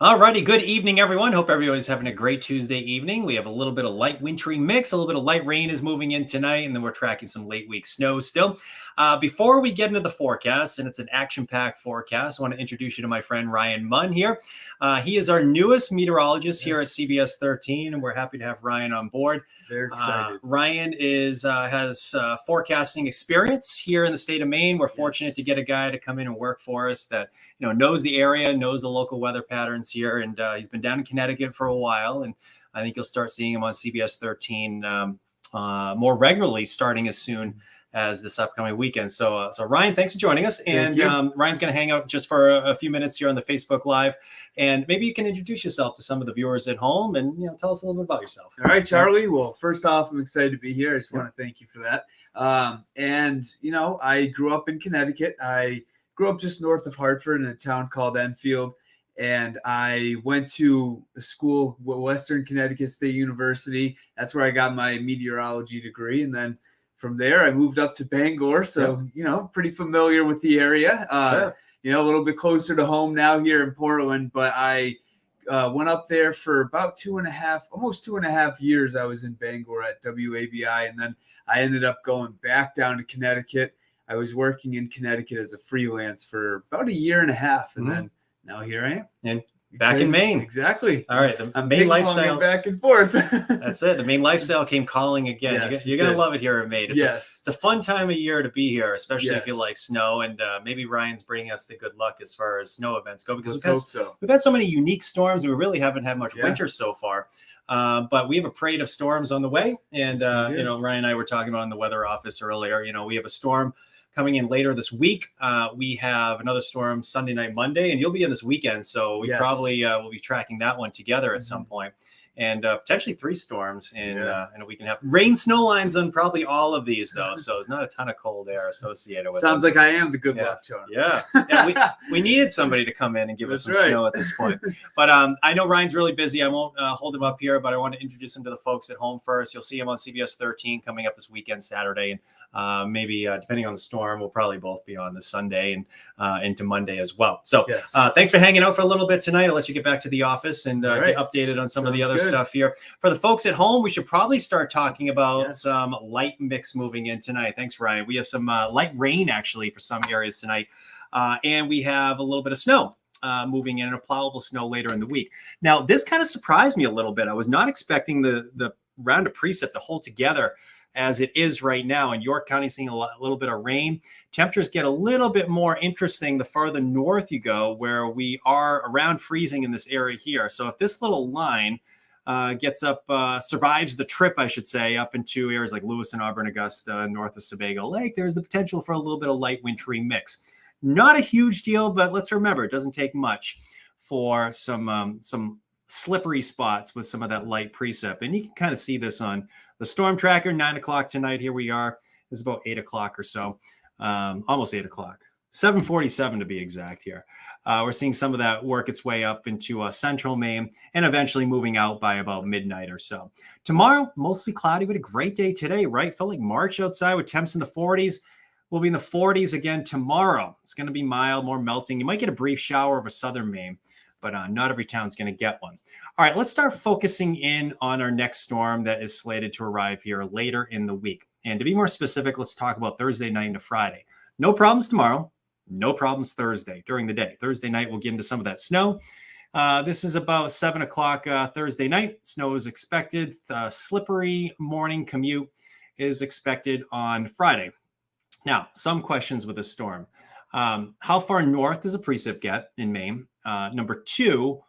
Alrighty, good evening, everyone. Hope everybody's having a great Tuesday evening. We have a little bit of light wintry mix, a little bit of light rain is moving in tonight, and then we're tracking some late week snow still. Before we get into the forecast, and it's an action-packed forecast, I want to introduce you to my friend Ryan Munn here. He is our newest meteorologist here at CBS 13, and we're happy to have Ryan on board. Very excited. Ryan has forecasting experience here in the state of Maine. We're fortunate to get a guy to come in and work for us that knows the area, knows the local weather patterns here, and he's been down in Connecticut for a while, and I think you'll start seeing him on CBS 13 more regularly starting as soon as this upcoming weekend. So Ryan, thanks for joining us. And Ryan's going to hang out just for a few minutes here on the Facebook Live, and maybe you can introduce yourself to some of the viewers at home and tell us a little bit about yourself. All right, Charlie. Well, first off, I'm excited to be here. I just want to thank you for that. I grew up in Connecticut. I grew up just north of Hartford in a town called Enfield. And I went to a school, Western Connecticut State University. That's where I got my meteorology degree. And then from there, I moved up to Bangor. So, pretty familiar with the area, a little bit closer to home now here in Portland. But I went up there for about almost 2.5 years. I was in Bangor at WABI. And then I ended up going back down to Connecticut. I was working in Connecticut as a freelance for about 1.5 years. And then now here I am. And back in Maine. Exactly. All right. The Maine lifestyle. Back and forth. That's it. The Maine lifestyle came calling again. Yes, you're going to love it here in Maine. It's a fun time of year to be here, especially if you like snow. And maybe Ryan's bringing us the good luck as far as snow events go, because we've had so many unique storms. We really haven't had much winter so far. But we have a parade of storms on the way. And, Ryan and I were talking about in the weather office earlier, we have a storm coming in later this week. We have another storm Sunday night, Monday, and you'll be in this weekend. So we probably will be tracking that one together at some point. And potentially 3 storms in a week and a half. Rain snow lines on probably all of these, though. So there's not a ton of cold air associated with it. Sounds like I am the good luck charm. We needed somebody to come in and give us some snow at this point. But I know Ryan's really busy. I won't hold him up here, but I want to introduce him to the folks at home first. You'll see him on CBS 13 coming up this weekend, Saturday. And maybe depending on the storm, we'll probably both be on this Sunday and into Monday as well. So thanks for hanging out for a little bit tonight. I'll let you get back to the office and get updated on some of the other stuff here. For the folks at home, we should probably start talking about some light mix moving in tonight. Thanks, Ryan. We have some light rain actually for some areas tonight. And we have a little bit of snow moving in, and a plowable snow later in the week. Now, this kind of surprised me a little bit. I was not expecting the round of precip to hold together as it is right now. In York County, seeing a little bit of rain. Temperatures get a little bit more interesting the farther north you go, where we are around freezing in this area here. So if this little line gets up, survives the trip, I should say, up into areas like Lewiston, Auburn, Augusta, north of Sebago Lake, there's the potential for a little bit of light wintry mix. Not a huge deal, but let's remember, it doesn't take much for some slippery spots with some of that light precip. And you can kind of see this on the storm tracker, 9 o'clock tonight. Here we are. It's about 8 o'clock or so, almost 8 o'clock, 7:47 to be exact here. We're seeing some of that work its way up into central Maine and eventually moving out by about midnight or so. Tomorrow, mostly cloudy, but a great day today, right? Felt like March outside with temps in the 40s. We'll be in the 40s again tomorrow. It's going to be mild, more melting. You might get a brief shower over southern Maine, but not every town's going to get one. All right, let's start focusing in on our next storm that is slated to arrive here later in the week. And to be more specific, let's talk about Thursday night into Friday. No problems tomorrow. No problems Thursday during the day. Thursday night, we'll get into some of that snow. This is about 7 o'clock Thursday night. Snow is expected. Slippery morning commute is expected on Friday. Now, some questions with this storm. How far north does a precip get in Maine? Number 2,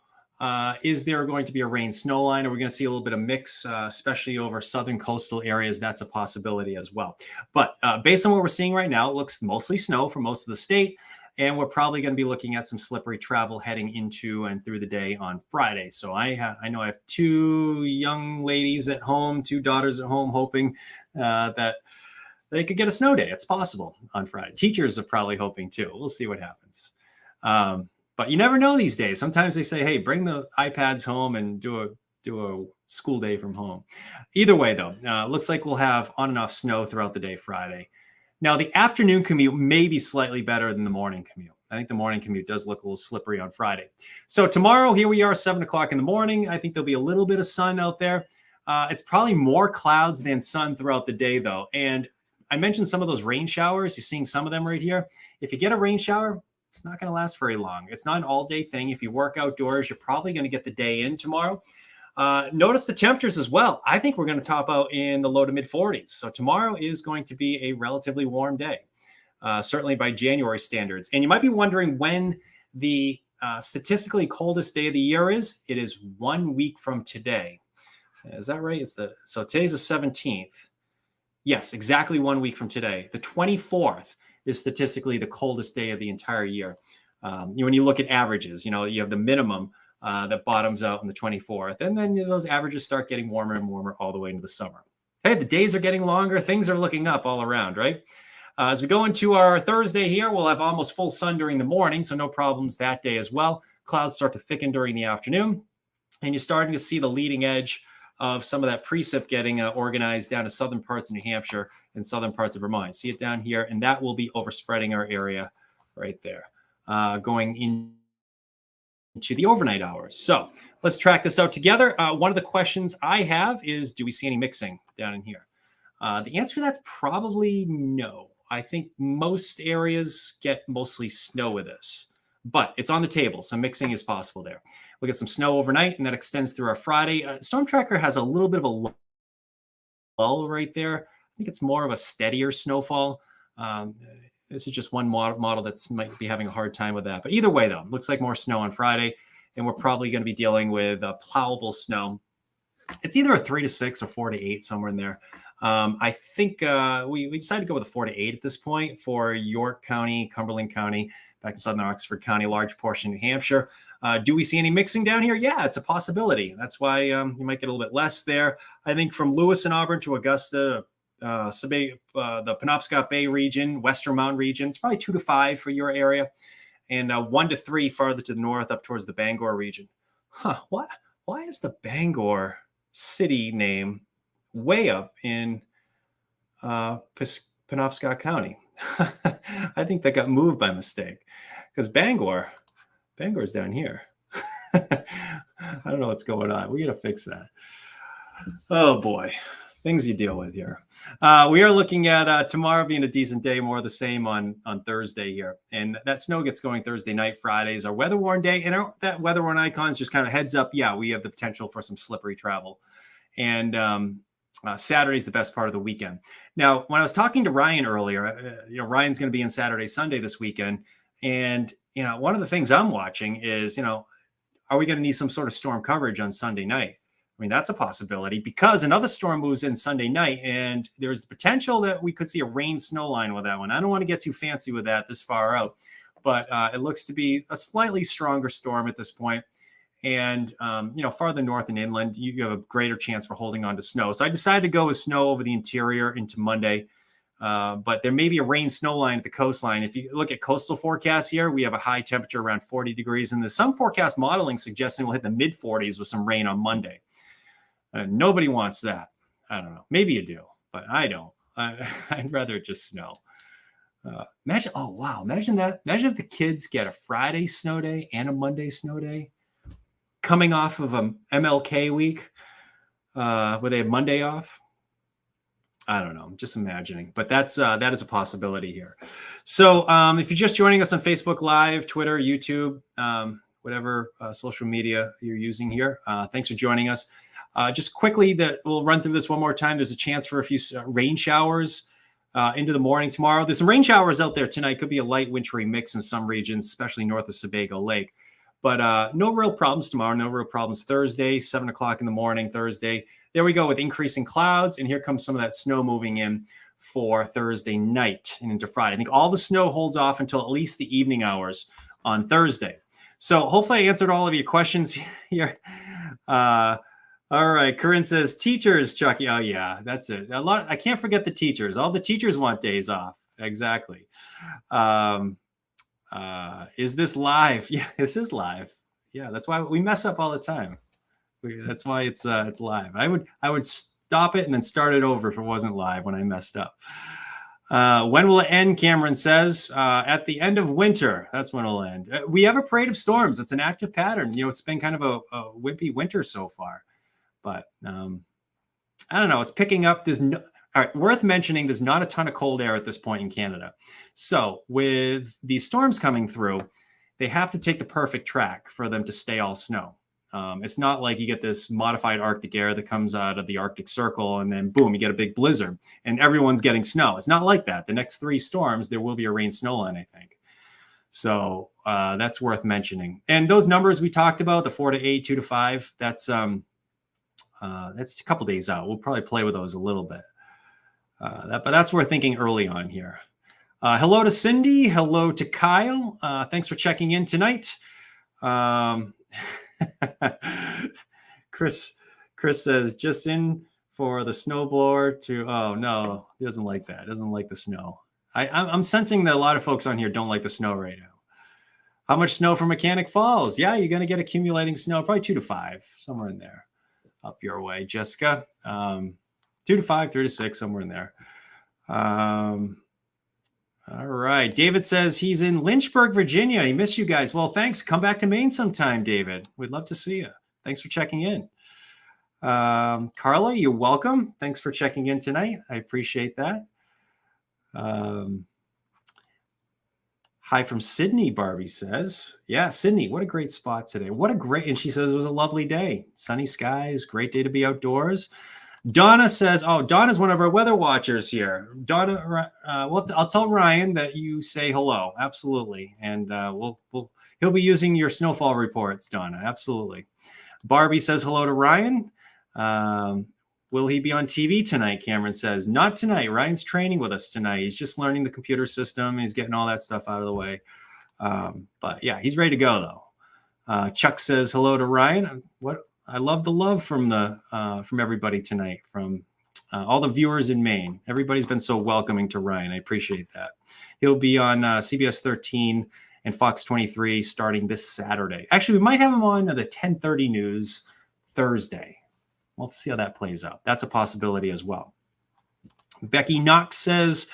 is there going to be a rain snow line? Are we going to see a little bit of mix, especially over southern coastal areas? That's a possibility as well. But based on what we're seeing right now, it looks mostly snow for most of the state. And we're probably going to be looking at some slippery travel heading into and through the day on Friday. So I know I have 2 young ladies at home, 2 daughters at home, hoping that they could get a snow day. It's possible on Friday. Teachers are probably hoping too. We'll see what happens. But you never know these days. Sometimes they say, hey, bring the iPads home and do a school day from home. Either way, though, looks like we'll have on and off snow throughout the day Friday. Now, the afternoon commute may be slightly better than the morning commute. I think the morning commute does look a little slippery on Friday. So tomorrow, here we are, 7 o'clock in the morning. I think there'll be a little bit of sun out there. It's probably more clouds than sun throughout the day, though. And I mentioned some of those rain showers. You're seeing some of them right here. If you get a rain shower, it's not going to last very long. It's not an all-day thing. If you work outdoors, you're probably going to get the day in tomorrow. Notice the temperatures as well. I think we're going to top out in the low to mid 40s. So tomorrow is going to be a relatively warm day, certainly by January standards. And you might be wondering when the statistically coldest day of the year is. It is 1 week from today. Is that right? So today's the 17th. Yes, exactly 1 week from today. The 24th is statistically the coldest day of the entire year. When you look at averages, you have the minimum that bottoms out on the 24th. And then those averages start getting warmer and warmer all the way into the summer. Hey, the days are getting longer. Things are looking up all around, right? As we go into our Thursday here, we'll have almost full sun during the morning, so no problems that day as well. Clouds start to thicken during the afternoon, and you're starting to see the leading edge of some of that precip getting organized down to southern parts of New Hampshire and southern parts of Vermont. See it down here, and that will be overspreading our area right there, going into the overnight hours. So let's track this out together. One of the questions I have is, do we see any mixing down in here? The answer to that's probably no. I think most areas get mostly snow with this, but it's on the table, so mixing is possible there. We'll get some snow overnight, and that extends through our Friday. Storm Tracker has a little bit of a lull right there. I think it's more of a steadier snowfall. This is just one model that might be having a hard time with that. But either way, though, looks like more snow on Friday, and we're probably going to be dealing with plowable snow. It's either a 3 to 6 or 4 to 8, somewhere in there. I think we decided to go with a 4 to 8 at this point for York County, Cumberland County, back in southern Oxford County, large portion of New Hampshire. Do we see any mixing down here? Yeah, it's a possibility. That's why you might get a little bit less there. I think from Lewis and Auburn to Augusta, the Penobscot Bay region, Western Mountain region, it's probably 2 to 5 for your area, and 1 to 3 farther to the north up towards the Bangor region. What? Why is the Bangor city name way up in Penobscot County? I think that got moved by mistake, because Bangor's down here. I don't know what's going on. We got to fix that. Oh boy, things you deal with here. We are looking at tomorrow being a decent day, more of the same on Thursday here. And that snow gets going Thursday night. Friday is our weather worn day. And that weather worn icons just kind of heads up. Yeah, we have the potential for some slippery travel. And Saturday's the best part of the weekend. Now, when I was talking to Ryan earlier, Ryan's going to be in Saturday, Sunday this weekend. And, one of the things I'm watching is, are we going to need some sort of storm coverage on Sunday night? I mean, that's a possibility, because another storm moves in Sunday night, and there's the potential that we could see a rain snow line with that one. I don't want to get too fancy with that this far out, but it looks to be a slightly stronger storm at this point. And, farther north and inland, you have a greater chance for holding on to snow. So I decided to go with snow over the interior into Monday. But there may be a rain snow line at the coastline. If you look at coastal forecasts here, we have a high temperature around 40 degrees. And there's some forecast modeling suggesting we'll hit the mid 40s with some rain on Monday. Nobody wants that. I don't know. Maybe you do, but I don't. I'd rather it just snow. Imagine that. Imagine if the kids get a Friday snow day and a Monday snow day, coming off of a MLK week, where they have Monday off. I don't know. I'm just imagining, but that is a possibility here. So if you're just joining us on Facebook Live, Twitter, YouTube, whatever social media you're using here, thanks for joining us. Just quickly, we'll run through this one more time. There's a chance for a few rain showers into the morning tomorrow. There's some rain showers out there tonight. Could be a light wintry mix in some regions, especially north of Sebago Lake. But no real problems tomorrow. No real problems Thursday, 7 o'clock in the morning Thursday. There we go with increasing clouds. And here comes some of that snow moving in for Thursday night and into Friday. I think all the snow holds off until at least the evening hours on Thursday. So hopefully I answered all of your questions here. All right. Corinne says, teachers, Chucky. Oh, yeah, that's it. I can't forget the teachers. All the teachers want days off. Exactly. Is this live? Yeah, this is live. Yeah, that's why we mess up all the time. That's why it's live. I would stop it and then start it over if it wasn't live when I messed up. When will it end? Cameron says at the end of winter. That's when it'll end. We have a parade of storms. It's an active pattern. It's been kind of a wimpy winter so far, but I don't know. It's picking up. All right, worth mentioning, there's not a ton of cold air at this point in Canada. So with these storms coming through, they have to take the perfect track for them to stay all snow. It's not like you get this modified Arctic air that comes out of the Arctic Circle and then boom, you get a big blizzard and everyone's getting snow. It's not like that. The next 3 storms, there will be a rain snow line, I think. So that's worth mentioning. And those numbers we talked about, the 4 to 8, 2 to 5, that's a couple days out. We'll probably play with those a little bit. But that's worth thinking early on here. Hello to Cindy. Hello to Kyle. Thanks for checking in tonight. Chris says just in for the snowblower to. Oh no, he doesn't like that. Doesn't like the snow. I'm sensing that a lot of folks on here don't like the snow right now. How much snow from Mechanic Falls? Yeah, you're going to get accumulating snow, probably 2 to 5, somewhere in there, up your way, Jessica. 2 to 5, 3 to 6, somewhere in there. All right. David says he's in Lynchburg, Virginia. He missed you guys. Well, thanks. Come back to Maine sometime, David. We'd love to see you. Thanks for checking in. Carla, you're welcome. Thanks for checking in tonight. I appreciate that. Hi from Sydney, Barbie says. Yeah, Sydney, what a great spot today. And she says it was a lovely day. Sunny skies, great day to be outdoors. Donna says, Donna's one of our weather watchers here. Donna, I'll tell Ryan that you say hello. Absolutely. And he'll be using your snowfall reports, Donna. Absolutely. Barbie says hello to Ryan. Will he be on TV tonight? Cameron says, not tonight. Ryan's training with us tonight. He's just learning the computer system. He's getting all that stuff out of the way. But yeah, he's ready to go though. Chuck says hello to Ryan. I love the love from everybody tonight, from all the viewers in Maine. Everybody's been so welcoming to Ryan. I appreciate that. He'll be on CBS 13 and Fox 23 starting this Saturday. Actually, we might have him on the 10:30 news Thursday. We'll see how that plays out. That's a possibility as well. Becky Knox says,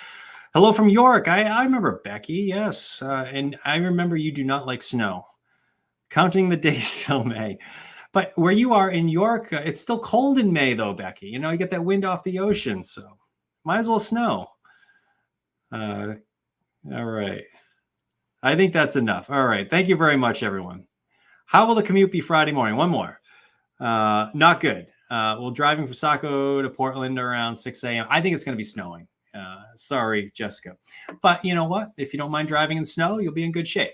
hello from York. I remember Becky, yes. And I remember you do not like snow. Counting the days till May. But where you are in York, it's still cold in May, though, Becky. You get that wind off the ocean, so might as well snow. All right. I think that's enough. All right. Thank you very much, everyone. How will the commute be Friday morning? One more. Not good. Well, driving from Saco to Portland around 6 a.m. I think it's going to be snowing. Sorry, Jessica. But you know what? If you don't mind driving in snow, you'll be in good shape.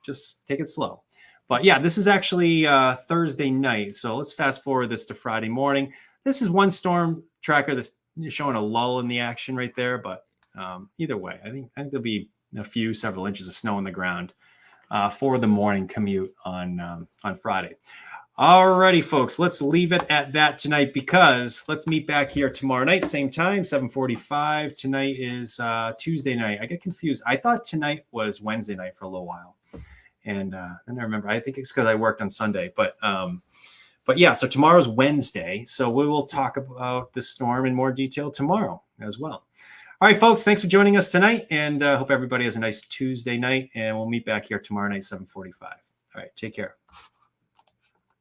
Just take it slow. But yeah, this is actually Thursday night. So let's fast forward this to Friday morning. This is one storm tracker that's showing a lull in the action right there. But either way, I think there'll be several inches of snow on the ground for the morning commute on Friday. All righty, folks, let's leave it at that tonight because let's meet back here tomorrow night, same time, 7:45. Tonight is Tuesday night. I get confused. I thought tonight was Wednesday night for a little while. And then I remember, I think it's because I worked on Sunday. But yeah, so tomorrow's Wednesday. So we will talk about the storm in more detail tomorrow as well. All right, folks, thanks for joining us tonight. And hope everybody has a nice Tuesday night. And we'll meet back here tomorrow night, 7:45. All right, take care.